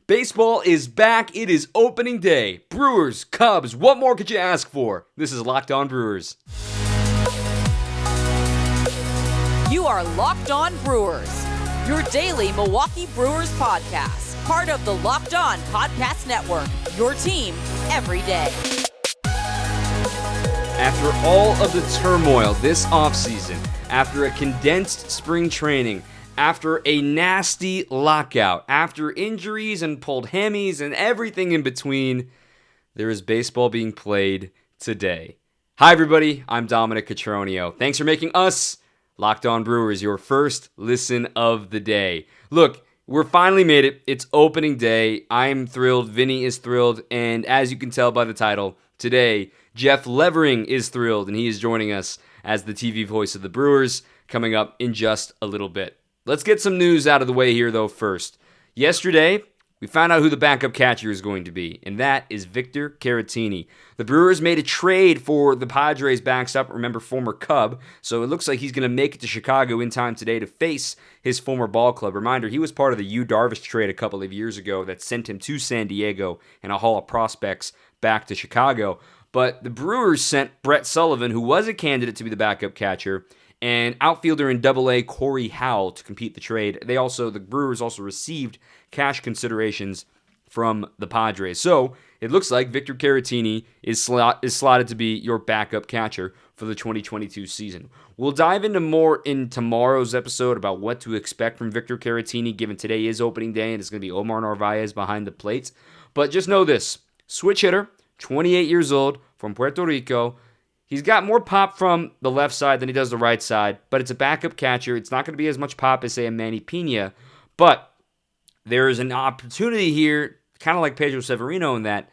Baseball is back. It is opening day. Brewers, Cubs, what more could you ask for? This is Locked On Brewers. You are Locked On Brewers, your daily Milwaukee Brewers podcast. Part of the Locked On Podcast Network, your team every day. After all of the turmoil this offseason, after a condensed spring training, after a nasty lockout, after injuries and pulled hammies and everything in between, there is baseball being played today. Hi everybody, I'm Dominic Cotroneo. Thanks for making us, Locked On Brewers, your first listen of the day. Look, we're finally made it. It's opening day. I'm thrilled. Vinny is thrilled. And as you can tell by the title, today, Jeff Levering is thrilled, and he is joining us as the TV voice of the Brewers coming up in just a little bit. Let's get some news out of the way here, though, first. Yesterday, we found out who the backup catcher is going to be, and that is Victor Caratini. The Brewers made a trade for the Padres backstop, remember, former Cub, so it looks like he's going to make it to Chicago in time today to face his former ball club. Reminder, he was part of the Yu Darvish trade a couple of years ago that sent him to San Diego and a haul of prospects back to Chicago. But the Brewers sent Brett Sullivan, who was a candidate to be the backup catcher, and outfielder in Double-A Corey Howell to complete the trade. The Brewers also received cash considerations from the Padres. So it looks like Victor Caratini is slotted to be your backup catcher for the 2022 season. We'll dive into more in tomorrow's episode about what to expect from Victor Caratini, given today is opening day and it's going to be Omar Narvaez behind the plate. But just know this, switch hitter, 28 years old, from Puerto Rico. He's got more pop from the left side than he does the right side, but it's a backup catcher. It's not going to be as much pop as, say, a Manny Pena, but there is an opportunity here, kind of like Pedro Severino, in that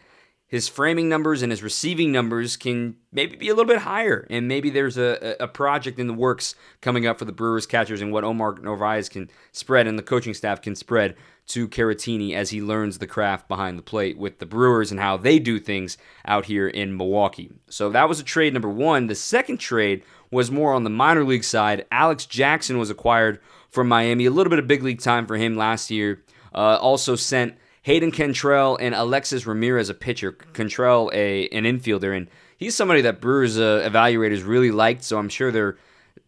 his framing numbers and his receiving numbers can maybe be a little bit higher, and maybe there's a project in the works coming up for the Brewers catchers and what Omar Narvaez can spread and the coaching staff can spread to Caratini as he learns the craft behind the plate with the Brewers and how they do things out here in Milwaukee. So that was a trade number one. The second trade was more on the minor league side. Alex Jackson was acquired from Miami. A little bit of big league time for him last year. Also sent Hayden Cantrell and Alexis Ramirez, a pitcher. Cantrell, an infielder, and he's somebody that Brewers evaluators really liked, so I'm sure they're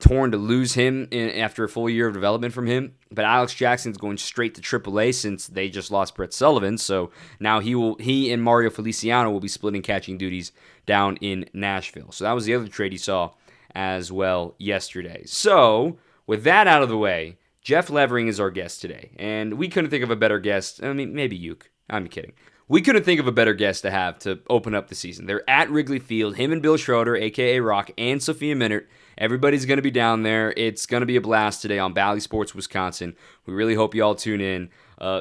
torn to lose him after a full year of development from him. But Alex Jackson's going straight to AAA since they just lost Brett Sullivan, so now he and Mario Feliciano will be splitting catching duties down in Nashville. So that was the other trade he saw as well yesterday. So with that out of the way, Jeff Levering is our guest today, and we couldn't think of a better guest. I mean, maybe Uke. I'm kidding. We couldn't think of a better guest to have to open up the season. They're at Wrigley Field. Him and Bill Schroeder, a.k.a. Rock, and Sophia Minert. Everybody's going to be down there. It's going to be a blast today on Bally Sports Wisconsin. We really hope you all tune in.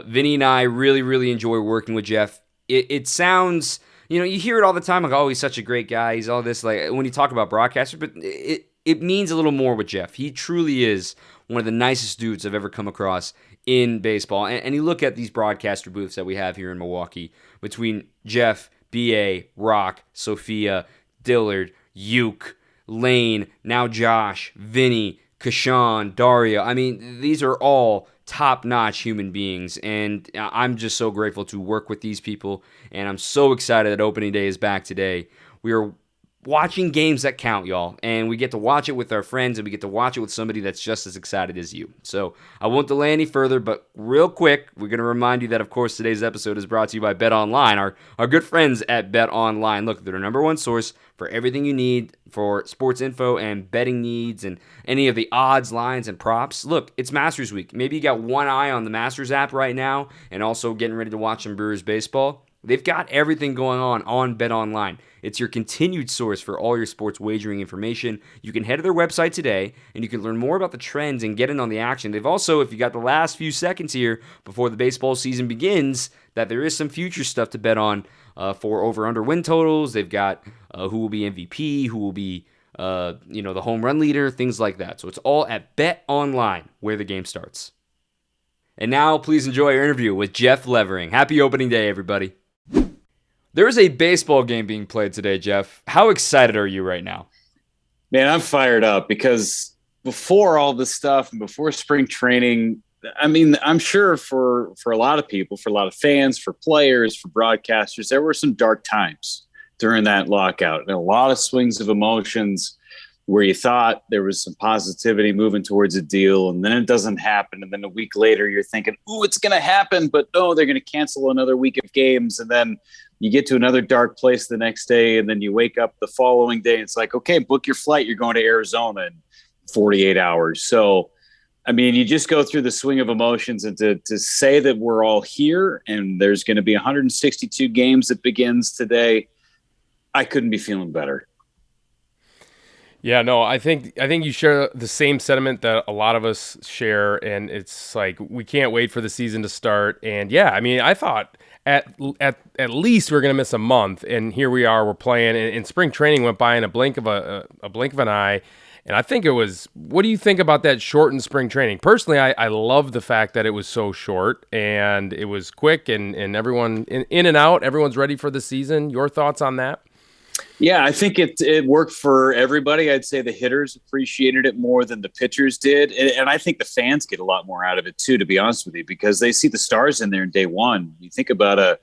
Vinny and I really, really enjoy working with Jeff. It sounds, you hear it all the time, like, oh, he's such a great guy. He's all this, like, when you talk about broadcasters, but it means a little more with Jeff. He truly is one of the nicest dudes I've ever come across in baseball. And you look at these broadcaster booths that we have here in Milwaukee between Jeff, B.A., Rock, Sophia, Dillard, Uke, Lane, now Josh, Vinny, Kashawn, Daria. I mean, these are all top-notch human beings, and I'm just so grateful to work with these people, and I'm so excited that opening day is back today. We are watching games that count, y'all, and we get to watch it with our friends, and we get to watch it with somebody that's just as excited as you. So I won't delay any further, but real quick, we're going to remind you that, of course, today's episode is brought to you by BetOnline, our good friends at BetOnline. Look, they're the number one source for everything you need for sports info and betting needs and any of the odds, lines, and props. Look, it's Masters Week. Maybe you got one eye on the Masters app right now and also getting ready to watch some Brewers baseball. They've got everything going on BetOnline. It's your continued source for all your sports wagering information. You can head to their website today, and you can learn more about the trends and get in on the action. They've also, if you got the last few seconds here before the baseball season begins, that there is some future stuff to bet on for over-under win totals. They've got who will be MVP, who will be the home run leader, things like that. So it's all at BetOnline, where the game starts. And now, please enjoy our interview with Jeff Levering. Happy opening day, everybody. There is a baseball game being played today, Jeff. How excited are you right now? Man, I'm fired up because before all this stuff and before spring training, I mean, I'm sure for a lot of people, for a lot of fans, for players, for broadcasters, there were some dark times during that lockout, and a lot of swings of emotions where you thought there was some positivity moving towards a deal, and then it doesn't happen. And then a week later, you're thinking, "Ooh, it's going to happen," but no, they're going to cancel another week of games. And then you get to another dark place the next day, and then you wake up the following day. And it's like, okay, book your flight. You're going to Arizona in 48 hours. So, I mean, you just go through the swing of emotions, and to say that we're all here and there's going to be 162 games that begins today, I couldn't be feeling better. Yeah, no, I think you share the same sentiment that a lot of us share, and it's like we can't wait for the season to start. And yeah, I mean, I thought at least we're going to miss a month, and here we are, we're playing, and spring training went by in a blink of an eye. And I think it was, what do you think about that shortened spring training? Personally, I love the fact that it was so short and it was quick and everyone in and out, everyone's ready for the season. Your thoughts on that? Yeah, I think it worked for everybody. I'd say the hitters appreciated it more than the pitchers did. And I think the fans get a lot more out of it too, to be honest with you, because they see the stars in there in day one. You think about a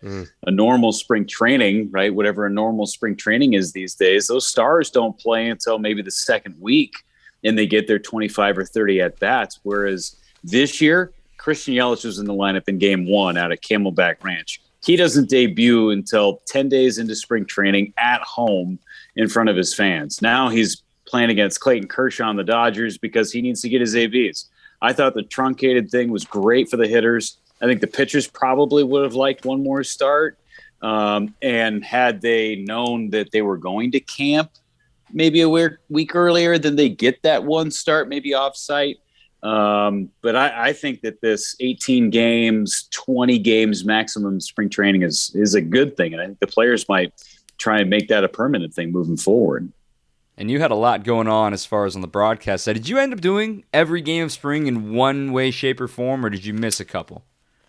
normal spring training, right? Whatever a normal spring training is these days, those stars don't play until maybe the second week and they get their 25 or 30 at bats. Whereas this year, Christian Yelich was in the lineup in game one out of Camelback Ranch. He doesn't debut until 10 days into spring training at home in front of his fans. Now he's playing against Clayton Kershaw on the Dodgers because he needs to get his ABs. I thought the truncated thing was great for the hitters. I think the pitchers probably would have liked one more start. And had they known that they were going to camp maybe a week earlier, then they get that one start, maybe off-site. But I think that this 18 games, 20 games maximum spring training is a good thing. And I think the players might try and make that a permanent thing moving forward. And you had a lot going on as far as on the broadcast side. Did you end up doing every game of spring in one way, shape, or form, or did you miss a couple?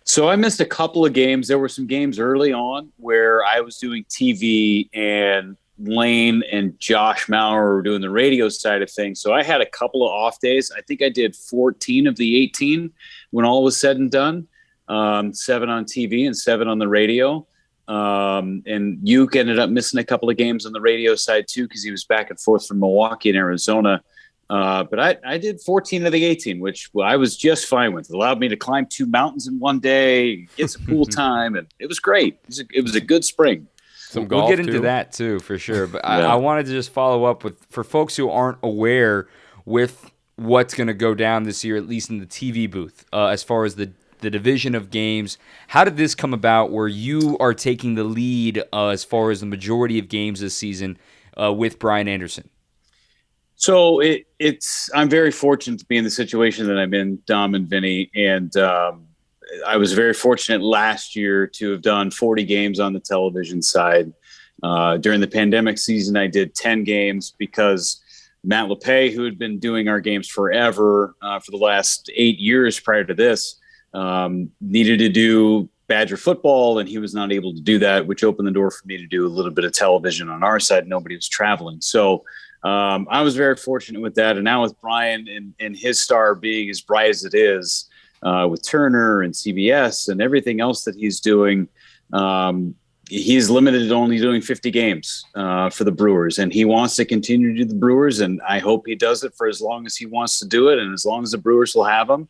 So I missed a couple of games. There were some games early on where I was doing TV and Lane and Josh Maurer were doing the radio side of things. So I had a couple of off days. I think I did 14 of the 18 when all was said and done, 7 on TV and 7 on the radio. And Uke ended up missing a couple of games on the radio side too, because he was back and forth from Milwaukee and Arizona. But I did 14 of the 18, which I was just fine with. It allowed me to climb 2 mountains in one day, get some pool time, and it was great. It was a good spring. We'll get into that too, for sure. But yeah. I wanted to just follow up with, for folks who aren't aware with what's going to go down this year, at least in the TV booth, as far as the division of games. How did this come about where you are taking the lead as far as the majority of games this season with Brian Anderson? So I'm very fortunate to be in the situation that I'm in, Dom and Vinny, and I was very fortunate last year to have done 40 games on the television side. During the pandemic season, I did 10 games because Matt LePay, who had been doing our games forever for the last 8 years prior to this, needed to do Badger football, and he was not able to do that, which opened the door for me to do a little bit of television on our side. Nobody was traveling. So I was very fortunate with that. And now with Brian and his star being as bright as it is, with Turner and CBS and everything else that he's doing, he's limited to only doing 50 games for the Brewers, and he wants to continue to do the Brewers, and I hope he does it for as long as he wants to do it and as long as the Brewers will have him.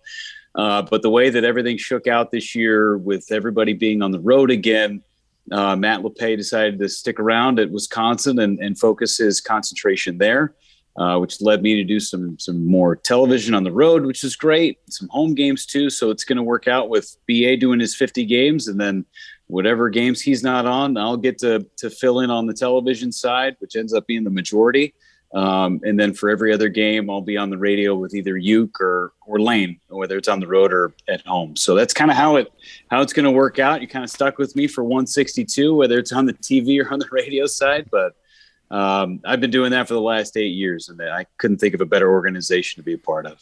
But the way that everything shook out this year with everybody being on the road again, Matt LePay decided to stick around at Wisconsin and focus his concentration there. Which led me to do some more television on the road, which is great. Some home games too. So it's going to work out with BA doing his 50 games, and then whatever games he's not on, I'll get to fill in on the television side, which ends up being the majority. And then for every other game, I'll be on the radio with either Uke or Lane, whether it's on the road or at home. So that's kind of how it's going to work out. You kind of stuck with me for 162, whether it's on the TV or on the radio side, but I've been doing that for the last 8 years, and I couldn't think of a better organization to be a part of.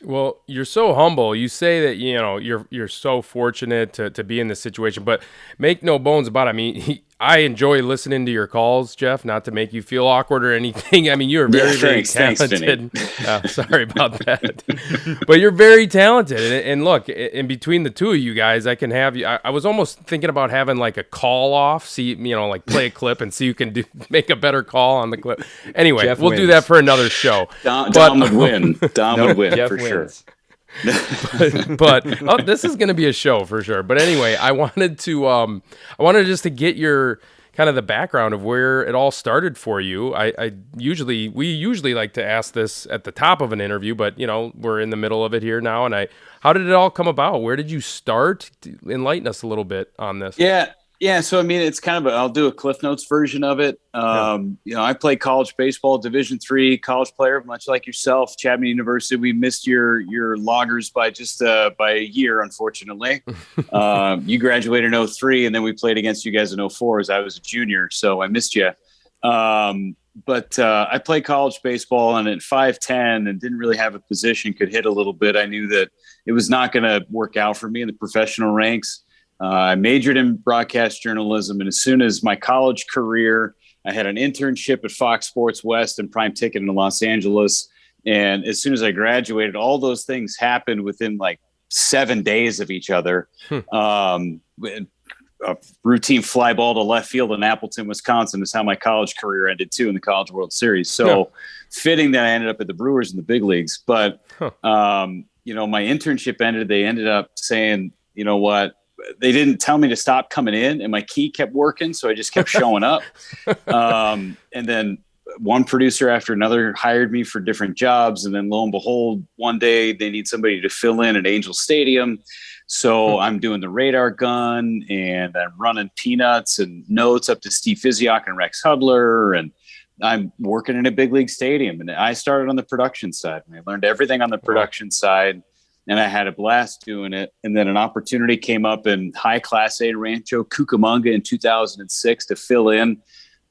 Well, you're so humble. You say that, you're so fortunate to be in this situation, but make no bones about it. I mean, I enjoy listening to your calls, Jeff, not to make you feel awkward or anything. I mean, you're very talented. Sorry about that. But you're very talented. And look, in between the two of you guys, I can have you. I was almost thinking about having like a call off, like play a clip and see who can make a better call on the clip. Anyway, Jeff we'll wins. do that for another show. Dom would win. Dom would win Jeff for wins. sure. but this is going to be a show for sure. But anyway, I wanted just to get your kind of the background of where it all started for you. We usually like to ask this at the top of an interview, but we're in the middle of it here now. And how did it all come about? Where did you start? Enlighten us a little bit on this. Yeah. So, I mean, it's kind of I'll do a Cliff Notes version of it. I played college baseball, Division III college player, much like yourself, Chapman University. We missed your loggers by by a year, unfortunately. You graduated in 03, and then we played against you guys in 04 as I was a junior. So I missed you. But I played college baseball, and at 5'10" and didn't really have a position, could hit a little bit. I knew that it was not going to work out for me in the professional ranks. I majored in broadcast journalism, and as soon as my college career, I had an internship at Fox Sports West and Prime Ticket in Los Angeles. And as soon as I graduated, all those things happened within like 7 days of each other. A routine fly ball to left field in Appleton, Wisconsin is how my college career ended too in the College World Series. So fitting that I ended up at the Brewers in the big leagues. But, my internship ended. They ended up saying, you know what? They didn't tell me to stop coming in, and my key kept working. So I just kept showing up. And then one producer after another hired me for different jobs. And then lo and behold, one day they need somebody to fill in at Angel Stadium. So I'm doing the radar gun, and I'm running peanuts and notes up to Steve Physiok and Rex Hudler. And I'm working in a big league stadium. And I started on the production side, and I learned everything on the production side. And I had a blast doing it. And then an opportunity came up in high Class A Rancho Cucamonga in 2006 to fill in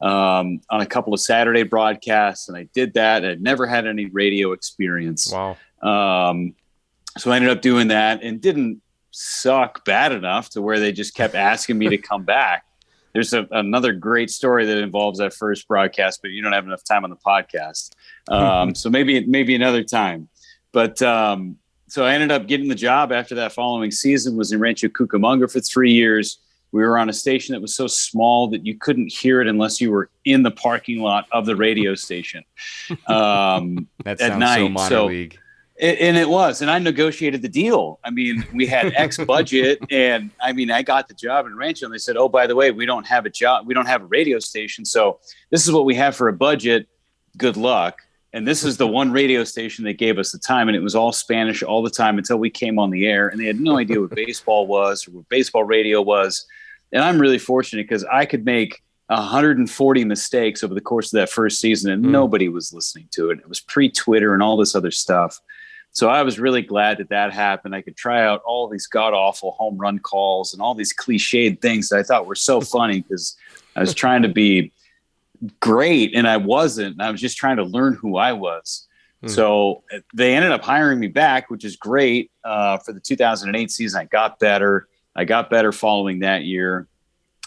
on a couple of Saturday broadcasts. And I did that. I'd never had any radio experience. Wow. So I ended up doing that and didn't suck bad enough to where they just kept asking me to come back. There's another great story that involves that first broadcast, but you don't have enough time on the podcast. So maybe another time. But so I ended up getting the job after that following season, was in Rancho Cucamonga for 3 years. We were on a station that was so small that you couldn't hear it unless you were in the parking lot of the radio station. That at sounds night. so minor league. And it was, and I negotiated the deal. I mean, we had X budget, and I mean, I got the job in Rancho, and they said, "Oh, by the way, we don't have a job. We don't have a radio station. So this is what we have for a budget. Good luck." And this is the one radio station that gave us the time, and it was all Spanish all the time until we came on the air, and they had no idea what baseball was or what baseball radio was. And I'm really fortunate because I could make 140 mistakes over the course of that first season, and nobody was listening to it. It was pre-Twitter and all this other stuff. So I was really glad that happened. I could try out all these god-awful home run calls and all these cliched things that I thought were so funny because I was trying to be great, and I wasn't. And I was just trying to learn who I was. So they ended up hiring me back, which is great. For the 2008 season, I got better following that year.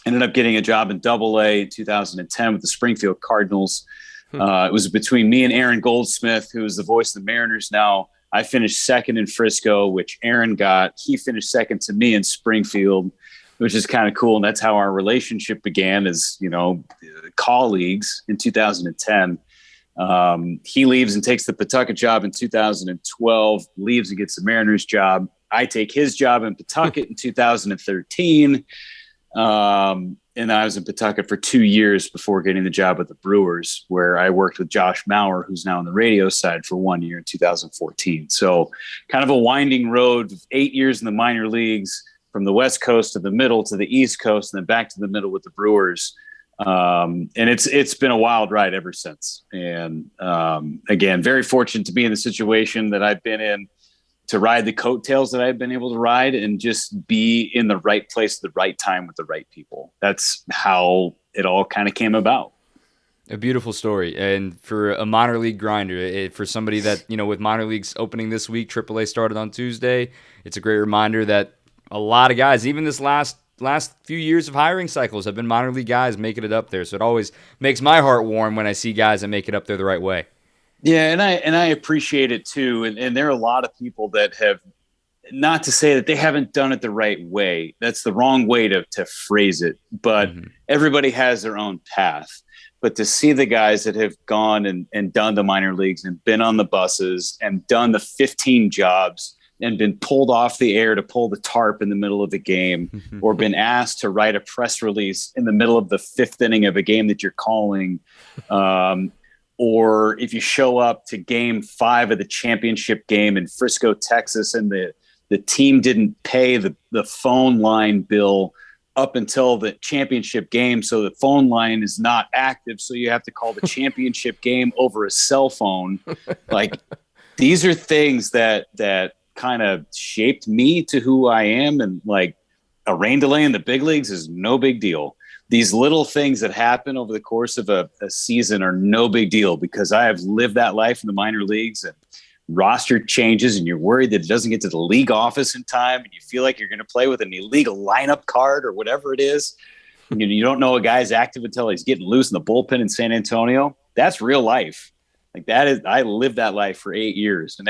Ended up getting a job in Double-A in 2010 with the Springfield Cardinals. It was between me and Aaron Goldsmith, who is the voice of the Mariners now. I finished second in Frisco, which Aaron got. He finished second to me in Springfield, which is kind of cool. And that's how our relationship began as, colleagues in 2010. He leaves and takes the Pawtucket job in 2012, leaves and gets the Mariners job. I take his job in Pawtucket in 2013. And I was in Pawtucket for 2 years before getting the job at the Brewers, where I worked with Josh Maurer, who's now on the radio side, for 1 year in 2014. So kind of a winding road of 8 years in the minor leagues, from the West Coast to the middle to the East Coast, and then back to the middle with the Brewers. And it's been a wild ride ever since. And again, very fortunate to be in the situation that I've been in, to ride the coattails that I've been able to ride, and just be in the right place at the right time with the right people. That's how it all kind of came about. A beautiful story. And for a minor league grinder, for somebody that, with minor leagues opening this week, AAA started on Tuesday, it's a great reminder that a lot of guys, even this last last few years of hiring cycles have been minor league guys making it up there. So it always makes my heart warm when I see guys that make it up there the right way. Yeah, and I appreciate it too. And there are a lot of people that have, not to say that they haven't done it the right way. That's the wrong way to phrase it. But everybody has their own path. But to see the guys that have gone and done the minor leagues and been on the buses and done the 15 jobs and been pulled off the air to pull the tarp in the middle of the game, or been asked to write a press release in the middle of the 5th inning of a game that you're calling, or if you show up to game 5 of the championship game in Frisco, Texas, and the team didn't pay the phone line bill up until the championship game, so the phone line is not active, so you have to call the championship game over a cell phone. Like, these are things that kind of shaped me to who I am, and like a rain delay in the big leagues is no big deal. These little things that happen over the course of a season are no big deal, because I have lived that life in the minor leagues, and roster changes and you're worried that it doesn't get to the league office in time, and you feel like you're going to play with an illegal lineup card or whatever it is. You don't know a guy's active until he's getting loose in the bullpen in San Antonio. That's real life. Like, that is, I lived that life for 8 years, and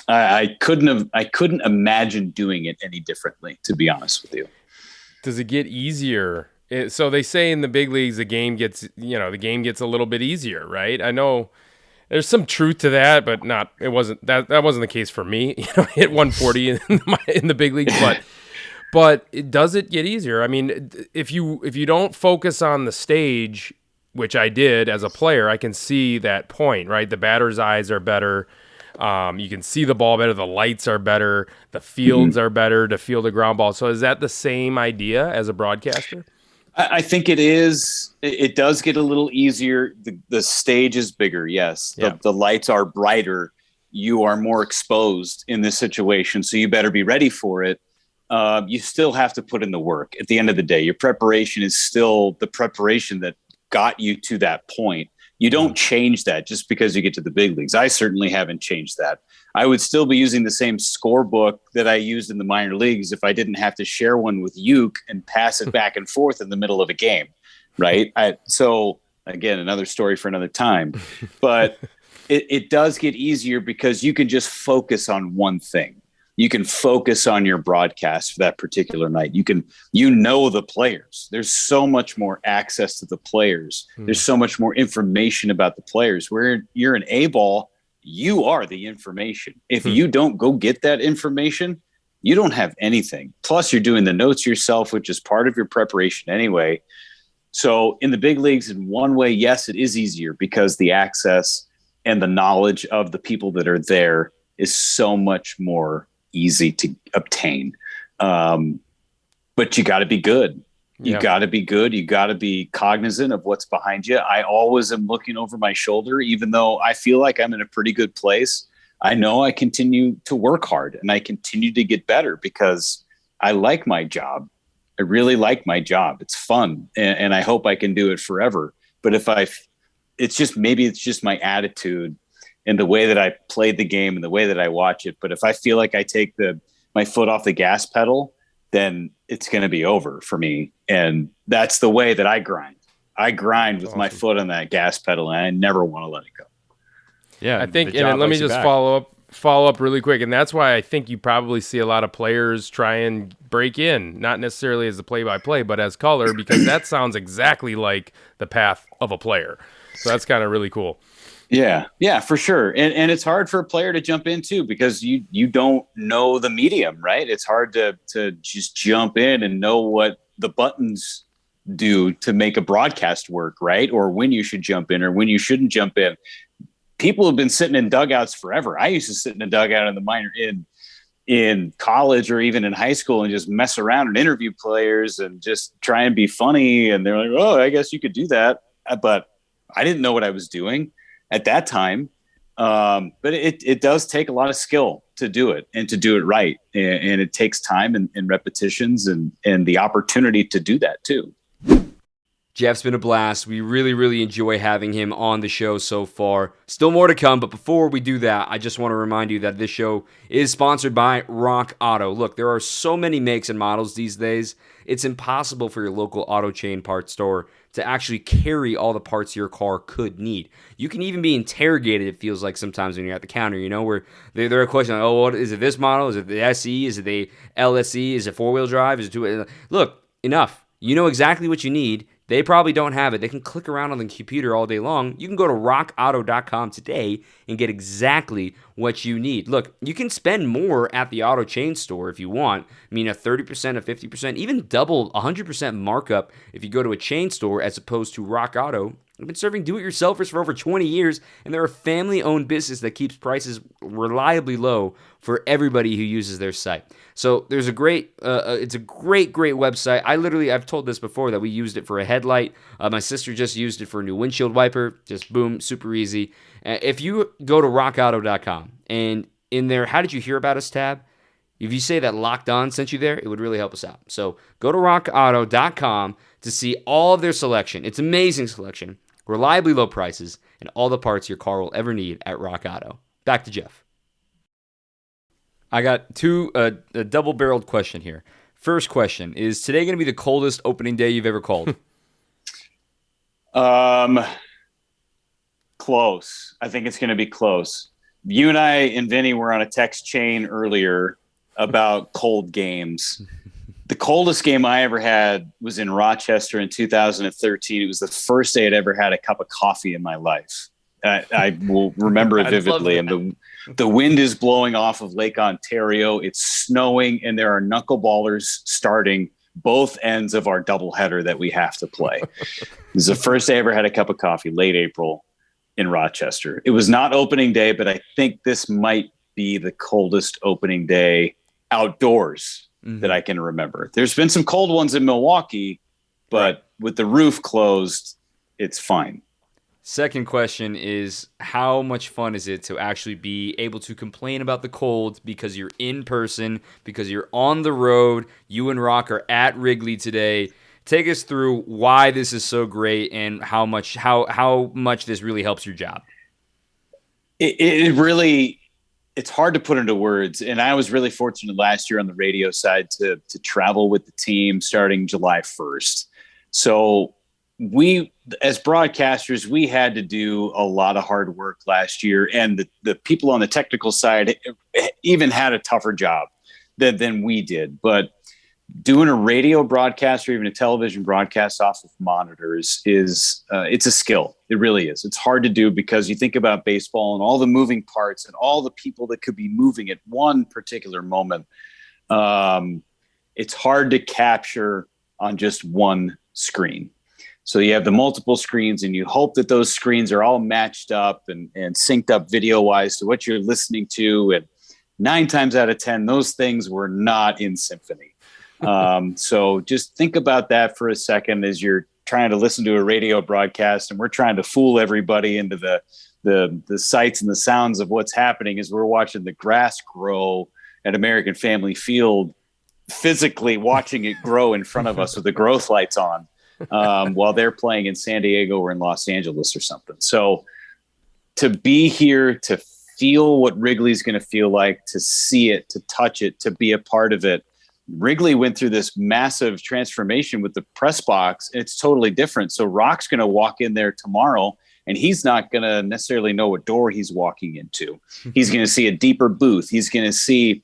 I couldn't imagine doing it any differently, to be honest with you. Does it get easier? So they say in the big leagues, the game gets a little bit easier, right? I know there's some truth to that, but that wasn't the case for me. Hit 140 in the big leagues, but does it get easier? I mean, if you don't focus on the stage, which I did as a player, I can see that point, right? The batter's eyes are better. You can see the ball better. The lights are better. The fields are better to field a ground ball. So is that the same idea as a broadcaster? I think it is. It does get a little easier. The stage is bigger. Yes. The lights are brighter. You are more exposed in this situation, so you better be ready for it. You still have to put in the work. At the end of the day, your preparation is still the preparation that got you to that point. You don't change that just because you get to the big leagues. I certainly haven't changed that. I would still be using the same scorebook that I used in the minor leagues if I didn't have to share one with Uke and pass it back and forth in the middle of a game, right? So, again, another story for another time. But it does get easier because you can just focus on one thing. You can focus on your broadcast for that particular night. You know the players. There's so much more access to the players. There's so much more information about the players. Where you're an A-ball, you are the information. If you don't go get that information, you don't have anything. Plus, you're doing the notes yourself, which is part of your preparation anyway. So in the big leagues, in one way, yes, it is easier because the access and the knowledge of the people that are there is so much more easy to obtain. But you got to be good. You got to be good. You got to be cognizant of what's behind you. I always am looking over my shoulder, even though I feel like I'm in a pretty good place. I know I continue to work hard and I continue to get better because I like my job. I really like my job. It's fun. And I hope I can do it forever. But it's just my attitude and the way that I played the game and the way that I watch it. But if I feel like I take my foot off the gas pedal, then it's going to be over for me. And that's the way that I grind. I grind with my foot on that gas pedal, and I never want to let it go. Yeah, I think, and let me just follow up really quick. And that's why I think you probably see a lot of players try and break in, not necessarily as the play-by-play, but as color, because that sounds exactly like the path of a player. So that's kind of really cool. Yeah, for sure. And it's hard for a player to jump in too, because you don't know the medium, right? It's hard to just jump in and know what the buttons do to make a broadcast work, right? Or when you should jump in or when you shouldn't jump in. People have been sitting in dugouts forever. I used to sit in a dugout in the minor in college or even in high school and just mess around and interview players and just try and be funny. And they're like, oh, I guess you could do that. But I didn't know what I was doing at that time. But it does take a lot of skill to do it and to do it right. And it takes time and repetitions and the opportunity to do that too. Jeff's been a blast. We really, really enjoy having him on the show so far. Still more to come, but before we do that, I just want to remind you that this show is sponsored by Rock Auto. Look, there are so many makes and models these days, it's impossible for your local auto chain parts store to actually carry all the parts your car could need. You can even be interrogated, it feels like sometimes when you're at the counter, where they're a question like, oh, what is it, this model? Is it the SE? Is it the LSE? Is it four-wheel drive? Is it two? Look, enough. You know exactly what you need. They probably don't have it. They can click around on the computer all day long. You can go to rockauto.com today and get exactly what you need. Look, you can spend more at the auto chain store if you want. I mean, a 30%, a 50%, even double 100% markup if you go to a chain store as opposed to Rock Auto. They've been serving do-it-yourselfers for over 20 years, and they're a family-owned business that keeps prices reliably low for everybody who uses their site. So there's it's a great website. I've told this before that we used it for a headlight. My sister just used it for a new windshield wiper. Just boom, super easy. If you go to rockauto.com and in their "How did you hear about us" tab, if you say that Locked On sent you there, it would really help us out. So go to rockauto.com to see all of their selection. It's amazing selection, reliably low prices, and all the parts your car will ever need at Rock Auto. Back to Jeff. I got a double-barreled question here. First question, is today going to be the coldest opening day you've ever called? Close. I think it's going to be close. You and I and Vinny were on a text chain earlier about cold games. The coldest game I ever had was in Rochester in 2013. It was the first day I'd ever had a cup of coffee in my life. I will remember it vividly. And the wind is blowing off of Lake Ontario. It's snowing, and there are knuckleballers starting both ends of our doubleheader that we have to play. This is the first day I ever had a cup of coffee, late April in Rochester. It was not opening day, but I think this might be the coldest opening day outdoors that I can remember. There's been some cold ones in Milwaukee, but with the roof closed, it's fine. Second question is, how much fun is it to actually be able to complain about the cold because you're in person, because you're on the road? You and Rock are at Wrigley today. Take us through why this is so great and how much this really helps your job. It really, it's hard to put into words. And I was really fortunate last year on the radio side to travel with the team starting July 1st. So we, as broadcasters, we had to do a lot of hard work last year, and the people on the technical side even had a tougher job than we did. But doing a radio broadcast or even a television broadcast off of monitors is it's a skill. It really is. It's hard to do because you think about baseball and all the moving parts and all the people that could be moving at one particular moment. It's hard to capture on just one screen. So you have the multiple screens, and you hope that those screens are all matched up and synced up video-wise to what you're listening to. And 9 times out of 10, those things were not in symphony. So just think about that for a second as you're trying to listen to a radio broadcast, and we're trying to fool everybody into the sights and the sounds of what's happening as we're watching the grass grow at American Family Field, physically watching it grow in front of us with the growth lights on. While they're playing in San Diego or in Los Angeles or something. So to be here, to feel what Wrigley's going to feel like, to see it, to touch it, to be a part of it. Wrigley went through this massive transformation with the press box, and it's totally different. So Rock's going to walk in there tomorrow, and he's not going to necessarily know what door he's walking into. He's going to see a deeper booth. He's going to see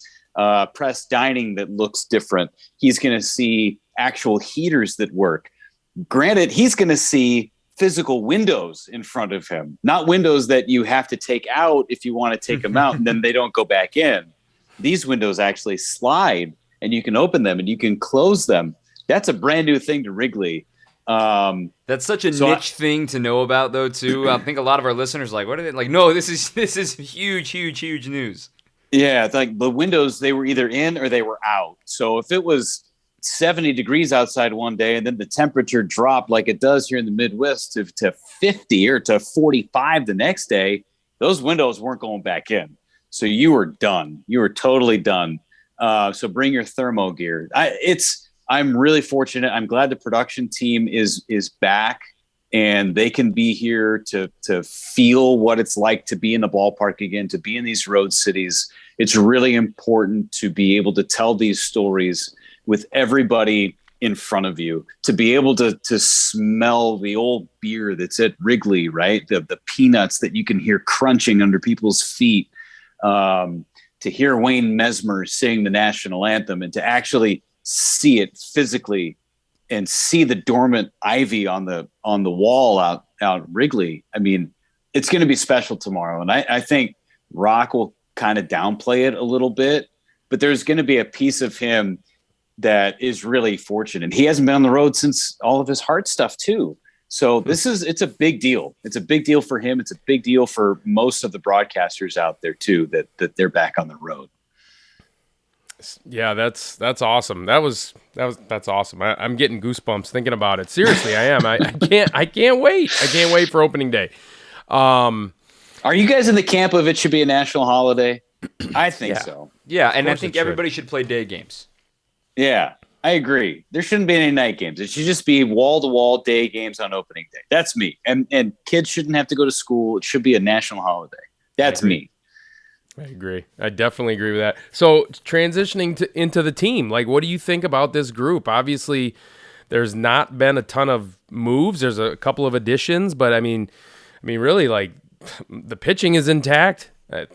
press dining that looks different. He's going to see actual heaters that work. Granted, he's going to see physical windows in front of him, not windows that you have to take out if you want to take them out and then they don't go back in. These windows actually slide, and you can open them and you can close them. That's a brand new thing to Wrigley. That's such a niche thing to know about, though, too. I think a lot of our listeners are like, what are they like? No, this is huge news. Yeah, it's like the windows, they were either in or they were out. So if it was 70 degrees outside one day and then the temperature dropped like it does here in the Midwest to 50 or to 45 the next day, those windows weren't going back in. So you were done. You were totally done. So bring your thermo gear. I'm really fortunate. I'm glad the production team is back and they can be here to feel what it's like to be in the ballpark again, to be in these road cities. It's really important to be able to tell these stories with everybody in front of you, to be able to smell the old beer that's at Wrigley, right? The peanuts that you can hear crunching under people's feet, to hear Wayne Mesmer sing the national anthem, and to actually see it physically and see the dormant ivy on the wall out Wrigley. I mean, it's going to be special tomorrow. And I think Rock will kind of downplay it a little bit, but there's going to be a piece of him that is really fortunate. He hasn't been on the road since all of his heart stuff too. So it's a big deal. It's a big deal for him. It's a big deal for most of the broadcasters out there too, that they're back on the road. Yeah, that's awesome. That's awesome. I'm getting goosebumps thinking about it. Seriously, I am. I can't wait. I can't wait for opening day. Are you guys in the camp of it should be a national holiday? I think so. Yeah, and I think everybody should play day games. Yeah, I agree. There shouldn't be any night games. It should just be wall-to-wall day games on opening day. That's me. And kids shouldn't have to go to school. It should be a national holiday. That's me. I agree. I definitely agree with that. So transitioning into the team, like, what do you think about this group? Obviously, there's not been a ton of moves. There's a couple of additions, but I mean, really, like, the pitching is intact.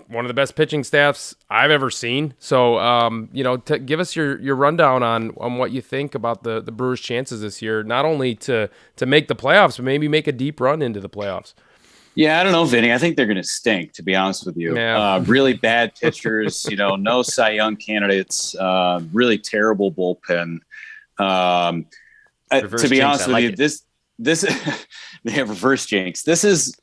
One of the best pitching staffs I've ever seen. So, give us your rundown on what you think about the Brewers' chances this year, not only to make the playoffs, but maybe make a deep run into the playoffs. Yeah, I don't know, Vinny. I think they're going to stink, to be honest with you. Yeah. Really bad pitchers, no Cy Young candidates, really terrible bullpen. To be honest with you, this they have reverse jinx. This is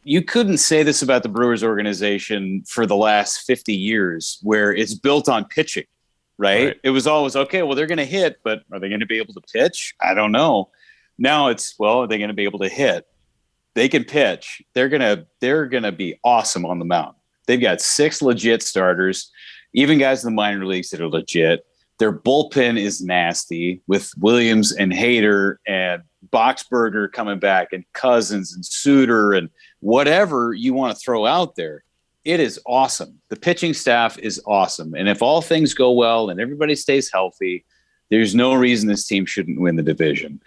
you couldn't say this about the Brewers organization for the last 50 years, where it's built on pitching, right? It was always, okay, well, they're going to hit, but are they going to be able to pitch? I don't know. Now it's, well, are they going to be able to hit? They can pitch. They're gonna be awesome on the mound. They've got 6 legit starters, even guys in the minor leagues that are legit. Their bullpen is nasty with Williams and Hader and Boxberger coming back and Cousins and Suter and whatever you want to throw out there. It is awesome. The pitching staff is awesome. And if all things go well and everybody stays healthy, there's no reason this team shouldn't win the division.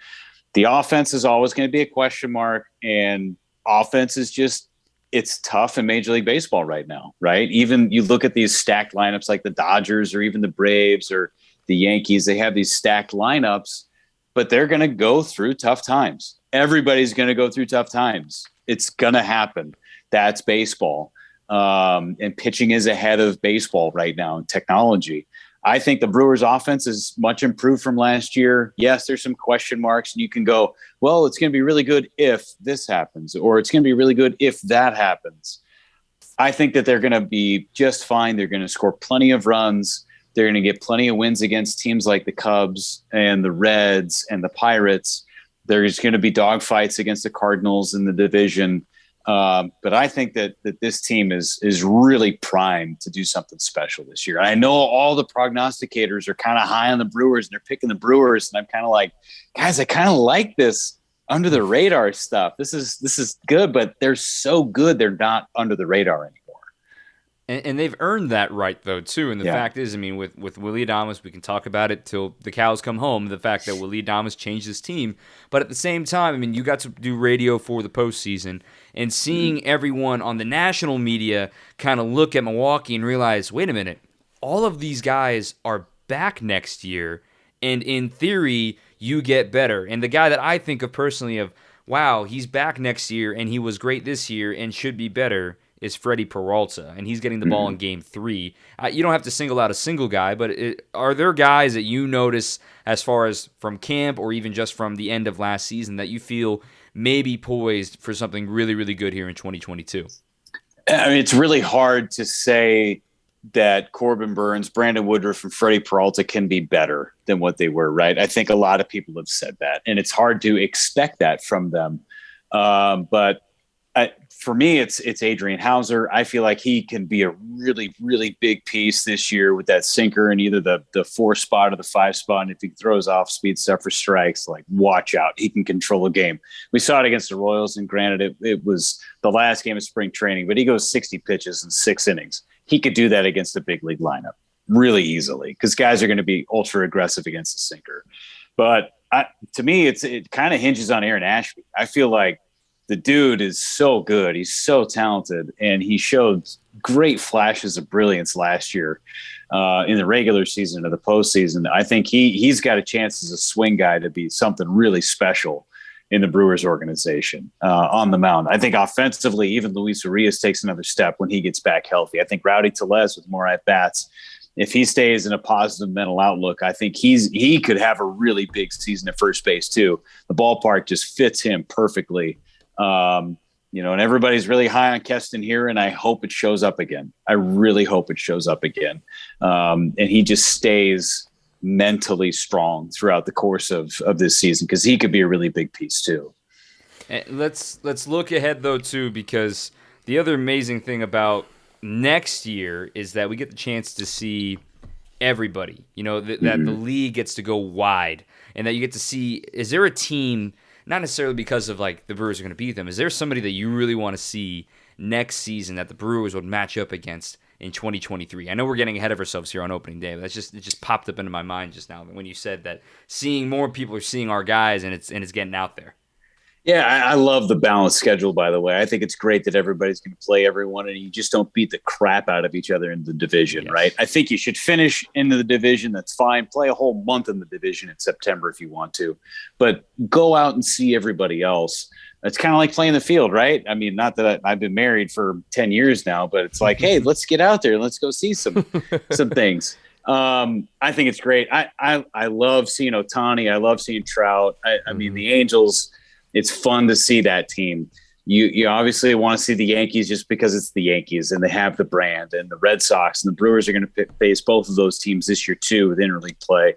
The offense is always going to be a question mark, and offense is just, it's tough in Major League Baseball right now, right? Even you look at these stacked lineups like the Dodgers or even the Braves or the Yankees, they have these stacked lineups, but they're going to go through tough times. Everybody's going to go through tough times. It's going to happen. That's baseball. And pitching is ahead of baseball right now in technology. I think the Brewers offense is much improved from last year. Yes, there's some question marks, and you can go, well, it's going to be really good if this happens, or it's going to be really good if that happens. I think that they're going to be just fine. They're going to score plenty of runs. They're going to get plenty of wins against teams like the Cubs and the Reds and the Pirates. There's going to be dogfights against the Cardinals in the division. But I think that this team is really primed to do something special this year. I know all the prognosticators are kind of high on the Brewers and they're picking the Brewers. And I'm kind of like, guys, I kind of like this under the radar stuff. This is good, but they're so good. They're not under the radar anymore. And they've earned that right, though, too. And the fact is, I mean, with Willy Adames, we can talk about it till the cows come home, the fact that Willy Adames changed his team. But at the same time, I mean, you got to do radio for the postseason, and seeing everyone on the national media kind of look at Milwaukee and realize, wait a minute, all of these guys are back next year, and in theory, you get better. And the guy that I think of personally of, wow, he's back next year, and he was great this year and should be better, is Freddie Peralta, and he's getting the ball in Game 3. You don't have to single out a single guy, but are there guys that you notice as far as from camp or even just from the end of last season that you feel may be poised for something really, really good here in 2022? I mean, it's really hard to say that Corbin Burns, Brandon Woodruff, and Freddie Peralta can be better than what they were, right? I think a lot of people have said that, and it's hard to expect that from them. But For me, it's Adrian Hauser. I feel like he can be a really, really big piece this year with that sinker in either the 4 spot or the 5 spot. And if he throws off speed stuff for strikes, like, watch out. He can control a game. We saw it against the Royals, and granted, it was the last game of spring training, but he goes 60 pitches in 6 innings. He could do that against a big league lineup really easily because guys are going to be ultra aggressive against the sinker. But to me, it kind of hinges on Aaron Ashby. I feel like the dude is so good. He's so talented, and he showed great flashes of brilliance last year in the regular season or the postseason. I think he's got a chance as a swing guy to be something really special in the Brewers organization on the mound. I think offensively, even Luis Urias takes another step when he gets back healthy. I think Rowdy Tellez with more at-bats, if he stays in a positive mental outlook, I think he could have a really big season at first base too. The ballpark just fits him perfectly. And everybody's really high on Keston here, and I hope it shows up again. I really hope it shows up again. And he just stays mentally strong throughout the course of this season because he could be a really big piece too. And let's look ahead though too, because the other amazing thing about next year is that we get the chance to see everybody, that the league gets to go wide, and that you get to see, is there a team, not necessarily because of like the Brewers are going to beat them, is there somebody that you really want to see next season that the Brewers would match up against in 2023? I know we're getting ahead of ourselves here on opening day, but it just popped up into my mind just now when you said that seeing more people are seeing our guys and it's getting out there. Yeah, I love the balanced schedule, by the way. I think it's great that everybody's going to play everyone and you just don't beat the crap out of each other in the division, yes. Right? I think you should finish into the division. That's fine. Play a whole month in the division in September if you want to. But go out and see everybody else. It's kind of like playing the field, right? I mean, not that I've been married for 10 years now, but it's like, hey, let's get out there and let's go see some things. I think it's great. I love seeing Ohtani. I love seeing Trout. I mean, the Angels – it's fun to see that team. You obviously want to see the Yankees just because it's the Yankees and they have the brand, and the Red Sox and the Brewers are going to face both of those teams this year too with interleague play.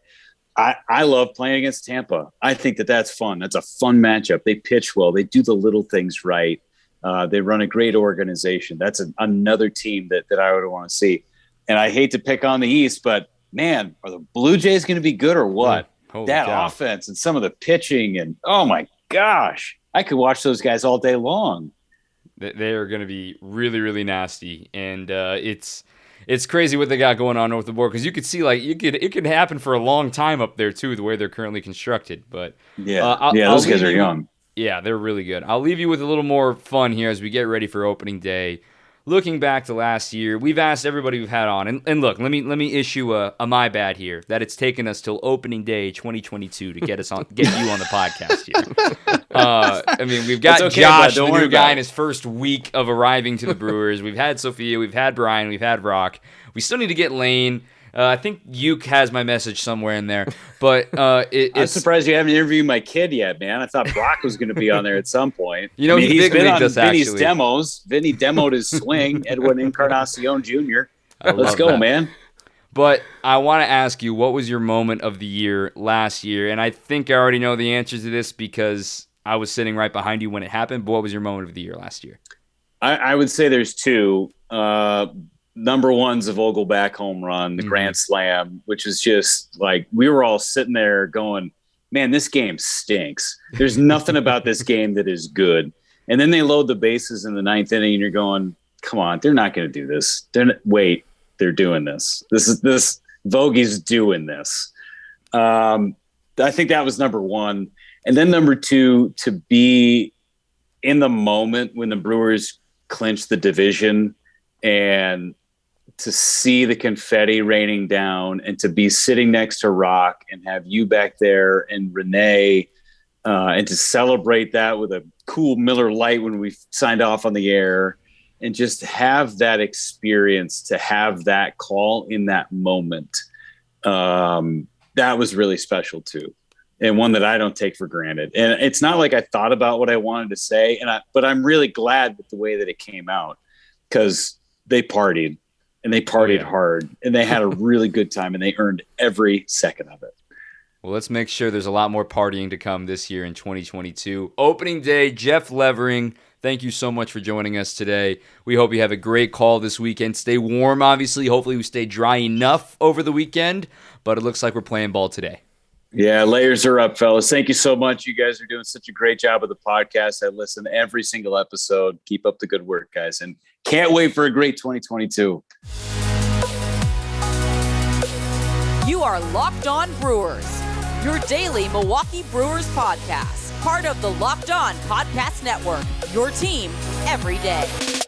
I love playing against Tampa. I think that's fun. That's a fun matchup. They pitch well. They do the little things right. They run a great organization. That's another team that I would want to see. And I hate to pick on the East, but man, are the Blue Jays going to be good or what? That cow. Offense and some of the pitching and oh my gosh, I could watch those guys all day long. They are going to be really, really nasty, and it's crazy what they got going on north of the border, because you could see it could happen for a long time up there too, the way they're currently constructed. But those guys are young. Yeah, they're really good. I'll leave you with a little more fun here as we get ready for opening day. Looking back to last year, we've asked everybody we've had on, and look, let me issue a my bad here that it's taken us till opening day 2022 to get you on the podcast here. I mean, we've got Josh, the new guy, in his first week of arriving to the Brewers. We've had Sophia, we've had Brian, we've had Rock. We still need to get Lane. I think Uke has my message somewhere in there, but I'm surprised you haven't interviewed my kid yet, man. I thought Brock was going to be on there at some point. He's been on Vinny's actually. Demos. Vinny demoed his swing. Edwin Encarnacion Jr. Let's go, man. But I want to ask you, what was your moment of the year last year? And I think I already know the answer to this because I was sitting right behind you when it happened. But what was your moment of the year last year? I would say there's two. Number one's a Vogelback home run, the grand slam, which is just like we were all sitting there going, man, this game stinks. There's nothing about this game that is good. And then they load the bases in the ninth inning and you're going, come on, they're not going to do this. They're doing this. This Vogie's doing this. I think that was number one. And then number two, to be in the moment when the Brewers clinched the division and to see the confetti raining down and to be sitting next to Rock and have you back there and Renee and to celebrate that with a cool Miller Lite when we signed off on the air and just have that experience, to have that call in that moment. That was really special too. And one that I don't take for granted. And it's not like I thought about what I wanted to say, but I'm really glad with the way that it came out, because they partied. And they partied hard, and they had a really good time, and they earned every second of it. Well, let's make ssure there's a lot more partying to come this year in 2022. Opening day, Jeff Levering, thank you so much for joining us today. We hope you have a great call this weekend. Stay warm, obviously. Hopefully we stay dry enough over the weekend, but it looks like we're playing ball today. Yeah, layers are up, fellas. Thank you so much. You guys are doing such a great job of the podcast. I listen to every single episode. Keep up the good work, guys. And can't wait for a great 2022. You are Locked On Brewers, your daily Milwaukee Brewers podcast. Part of the Locked On Podcast Network, your team every day.